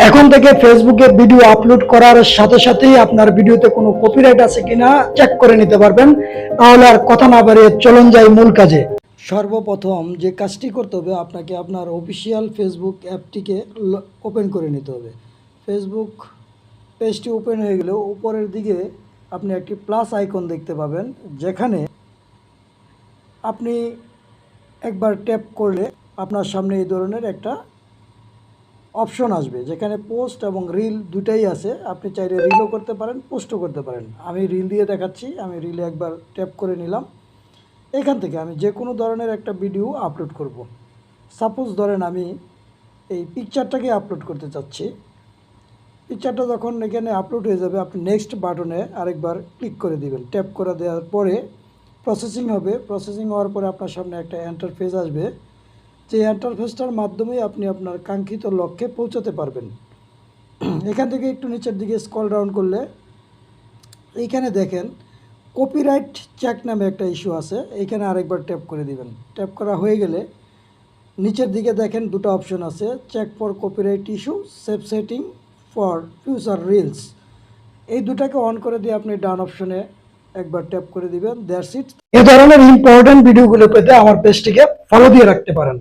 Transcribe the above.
এখন থেকে ফেসবুকে ভিডিও আপলোড করার সাথে সাথেই আপনার ভিডিওতে কোনো কপিরাইট আছে কিনা চেক করে নিতে পারবেন। তাহলে আর কথা না বাড়িয়ে চলুন যাই মূল কাজে। সর্বপ্রথম যে কাজটি করতে হবে, আপনাকে আপনার অফিসিয়াল ফেসবুক অ্যাপটিকে ওপেন করে নিতে হবে। ফেসবুক পেজটি ওপেন হয়ে গেলেও উপরের দিকে আপনি একটি প্লাস আইকন দেখতে পাবেন, যেখানে আপনি একবার ট্যাপ করলে আপনার সামনে এই ধরনের একটা অপশন আসবে, যেখানে পোস্ট এবং রিল দুটাই আছে। আপনি চাইলে রিলও করতে পারেন, পোস্টও করতে পারেন। আমি রিল দিয়ে দেখাচ্ছি। আমি রিলে একবার ট্যাপ করে নিলাম। এখান থেকে আমি যে কোনো ধরনের একটা ভিডিও আপলোড করব। সাপোজ ধরেন আমি এই পিকচারটাকে আপলোড করতে চাচ্ছি। পিকচারটা যখন এখানে আপলোড হয়ে যাবে, আপনি নেক্সট বাটনে আরেকবার ক্লিক করে দিবেন। ট্যাপ করে দেওয়ার পরে প্রসেসিং হবে। প্রসেসিং হওয়ার পরে আপনার সামনে একটা ইন্টারফেস আসবে, যে ইন্টারফেসটার মাধ্যমে আপনি আপনার কাঙ্ক্ষিত লক্ষ্যে পৌঁছাতে পারবেন। এখান থেকে একটু নিচের দিকে স্ক্রল ডাউন করলে এইখানে দেখেন কপিরাইট চেক নামে একটা ইস্যু আছে। এইখানে আরেকবার ট্যাপ করে দিবেন। ট্যাপ করা হয়ে গেলে নিচের দিকে দেখেন দুটো অপশন আছে, check for copyright issue, save setting for future reels. এই দুটাকে অন করে দিয়ে আপনি ডান অপশনে একবার ট্যাপ করে দিবেন। That's it. এই ধরনের ইম্পর্টেন্ট ভিডিওগুলো পেতে আমার পেজটিকে ফলো দিয়ে রাখতে পারেন।